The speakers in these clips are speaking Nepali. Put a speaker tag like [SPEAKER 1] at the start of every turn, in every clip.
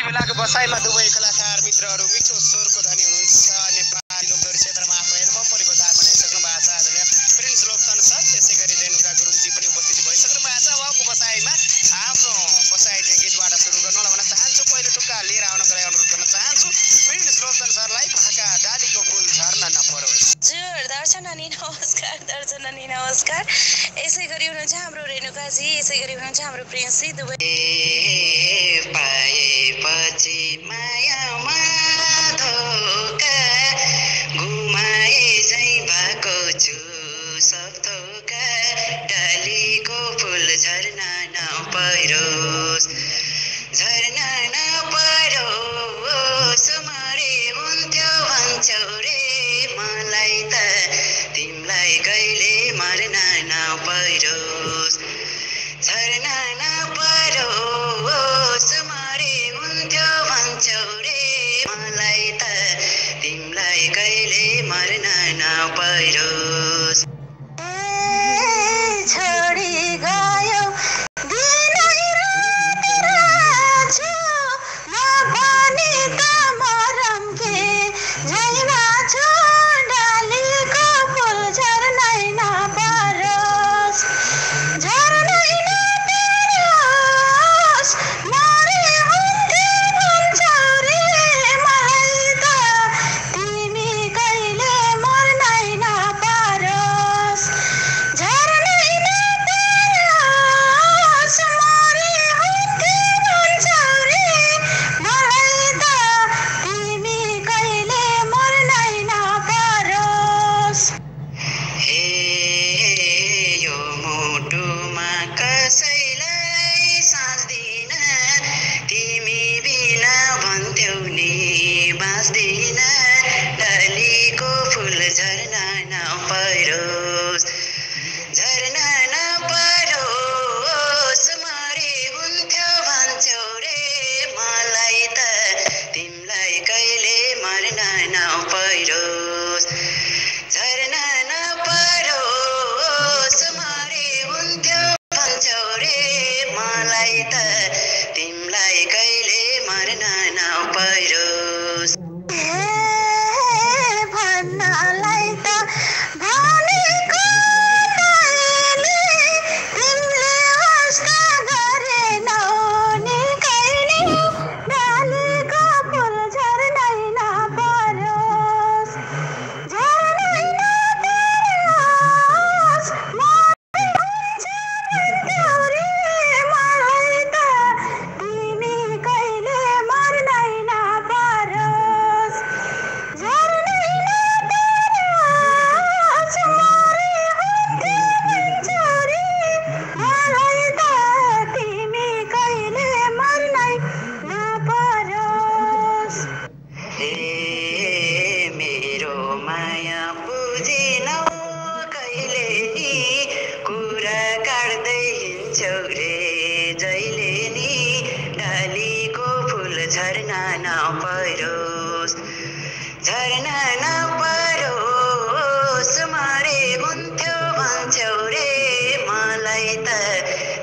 [SPEAKER 1] बेलाको बसाइमा दुवै कलाकार मित्रहरू मिठो स्वरको धनी हुनुहुन्छ। नेपाली लोकदोहोरी क्षेत्रमा आफ्नो एल्बम पनि बजार बनाइसक्नु भएको छ आदरणीय प्रिन्स लोकसन सर, त्यसै गरी रेणुका गुरुङजी पनि उपस्थित भइसक्नु भएको छ। उहाँको बसाइमा आफ्नो बसाइको गीतबाट सुरु गर्न भन्न चाहन्छु। पहिलो टुक्का लिएर आउनको लागि अनुरोध गर्न चाहन्छु प्रिन्स लोकसन सरलाई। भाका डालीको फुल झर्न नपरोस्।
[SPEAKER 2] हजुर दर्शन अनि नमस्कार, दर्शन अनि नमस्कार। यसै गरी हुनुहुन्छ हाम्रो रेणुकाजी, यसै गरी हुनुहुन्छ हाम्रो प्रिन्सजी दुवै।
[SPEAKER 3] पाएपछि मायामा धोका गुमाए झै भएको छु सब थोका डालीको फुल झर्न नपरोस्, झर्न नपरोस्। मरे हुन्थ्यो भन्छौ रे मलाई त तिमीलाई कहिले मर्न नपरोस्, झर्न नपरोस्। मरे हुन्थ्यो भन्छौ रे मलाई त तिमीलाई कहिले मर्न नपरोस्।
[SPEAKER 2] छोडी गयो दिनै रात नभनी त मरम के झैमा छु डालीको फुल झर्नै नपरोस्, झर्नै नपरोस्। मरे हुन्थ्यो भन्छौ रे मलाई त तिमी कहिले मर्नै नपरोस्, झर्नै नपरोस्। मरे हुन्थ्यो भन्छौ रे मलाई त तिमी कहिले मर्नै नपरोस्।
[SPEAKER 3] हे यो मुटुमा कसैलाई साँच्दिन तिमी बिना भन्थ्यौ नि बाँच्दिन डालीको फुल झर्न नपरोस्, झर्न नपरोस्। मरे हुन्थ्यो भन्छौ रे मलाई त तिमीलाई कहिले मर्न नपरोस्, झर्न नपरोस्। मरे हुन्थ्यो भन्छौ रे मलाई त तिमीलाई कहिले मर्न नपरोस्।
[SPEAKER 2] भन्नलाई त भनेको मैले तिमीले वास्ता गरेनौ नि कहिले डालीको फुल झर्नै नपरोस्, झर्नै नपरोस्। मरे हुन्थ्यो भन्थ्यौ रे मलाई त तिमी कहिले मर्नै नपरोस्, झर्नै नपरोस्। मरे हुन्थ्यो भन्छौ रे मलाई त तिमी कहिले मर्नै नपरोस्।
[SPEAKER 3] हे मेरो माया बुझिनौ कहिले नि कुरा काट्दै हिँड्छौ रे जहिले नि डालीको फुल झर्न नपरोस्, झर्न नपरोस्। मरे हुन्थ्यो भन्छौ रे मलाई त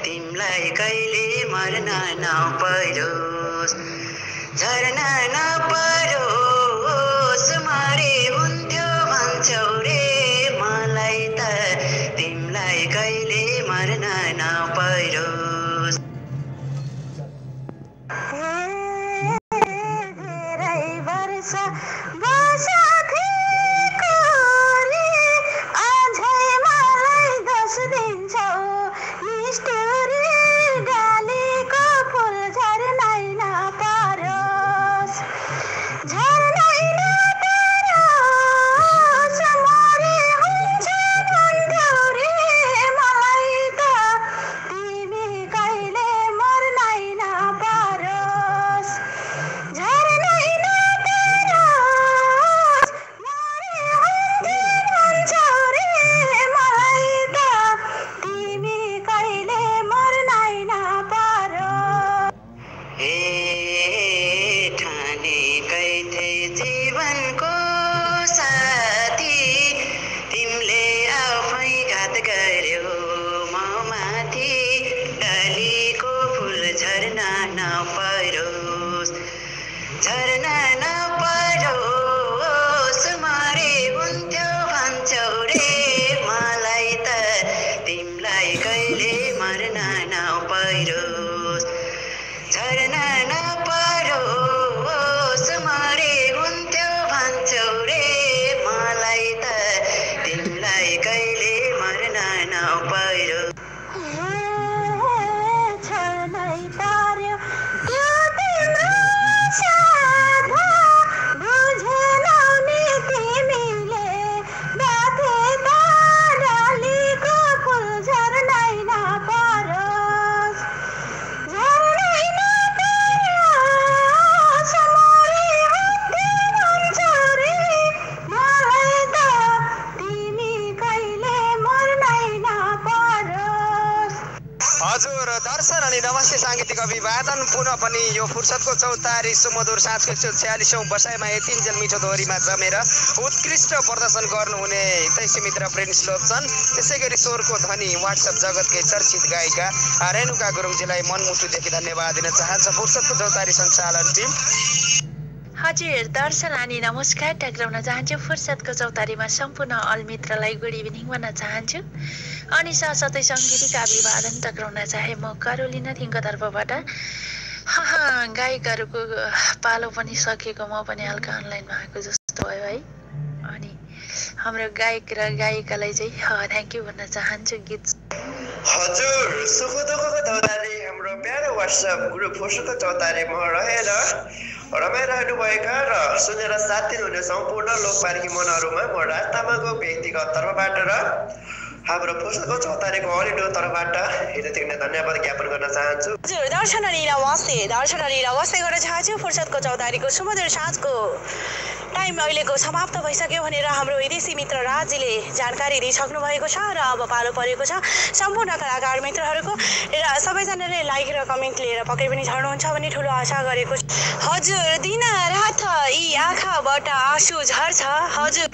[SPEAKER 3] तिमीलाई कहिले मर्न नपरोस्, झर्न नपरोस्। मरे हुन्थ्यो भन्छौ रे मलाई त तिमीलाई कहिले मर्न नपरोस्।
[SPEAKER 2] धेरै वर्ष बसाखेको रे अझै मलाई दोष दिन्छौ निष्ठुरी डालीको फुल झर्नै नपरोस्, झर्नै नपरोस्। मरे हुन्थ्यो भन्थ्यौ रे मलाई त तिमी कहिले मर्नै नपरोस्, झर्नै नपरोस्। मरे हुन्थ्यो भन्छौ रे मलाई त तिमी कहिले मर्नै नपरोस्।
[SPEAKER 3] हे ठानेकै थिए जीवनको साथी तिमीले आफै घात गर्यौ म माथि डालीको फुल झर्न नपरोस्, मर्न नपरोस् झर्न नपरोस् मरे हुन्थ्यो भन्छौ रे मलाई त तिमीलाई कहिले मर्न नपरोस्
[SPEAKER 1] हजुर दर्शन अनि नमस्ते साङ्गीतिक अभिवादन पुनः पनि यो फुर्सदको चौतारी सुमधुर साँझको 146औं बसाइमा यतिन्जेल मिठो दोहोरीमा जमेर उत्कृष्ट प्रदर्शन गर्नुहुने हितैषी मित्र प्रिन्स लोप्सन त्यसै गरी स्वरको धनी वाट्सएप जगतकै चर्चित गायिका रेणुका गुरुङजीलाई मनमुटुदेखि धन्यवाद दिन चाहन्छ फुर्सदको चौतारी सञ्चालन टिम।
[SPEAKER 4] हजुर दर्शन अनि नमस्कार टक्राउन चाहन्छु फुर्सदको चौतारीमा सम्पूर्ण अल मित्रलाई गुड इभिनिङ भन्न चाहन्छु अनि साथसाथै सङ्गीतिक अभिवादन टक्राउन चाहे म करोलिना थिङको तर्फबाट गायकहरूको पालो पनि सकिएको म पनि हल्का अनलाइनमा आएको जस्तो भयो है अनि हाम्रो गायक र गायिकालाई चाहिँ थ्याङ्क यू भन्न चाहन्छु गीत
[SPEAKER 5] हजुर सुख दुःखको चौतारी हाम्रो प्यारो वाट्सएप ग्रुप फुर्सदको चौतारीमा रहेर रमाइरहनुभएका र सुनेर साथ दिनुहुने सम्पूर्ण लोकपार्की मनहरूमा म राज तामाङको व्यक्तिगत तर्फबाट र हाम्रो फुर्सदको चौतारीको अलिटो तर्फबाट हृदयदेखि धन्यवाद ज्ञापन गर्न चाहन्छु।
[SPEAKER 2] हजुर दर्शन अनि नमस्ते गर्न चाहन्छु फुर्सदको चौतारीको सुमधुर साँझको टाइम अहिलेको समाप्त भइसक्यो भनेर हाम्रो विदेशी मित्र राजजीले जानकारी दिइसक्नु भएको छ र अब पालो परेको छ सम्पूर्ण कलाकार मित्रहरूको र सबैजनाले लाइक र कमेन्ट लिएर पक्कै पनि झर्नुहुन्छ भन्ने ठुलो आशा गरेको छु। हजुर दिन रात यी आँखाबाट आँसु झर्छ हजुर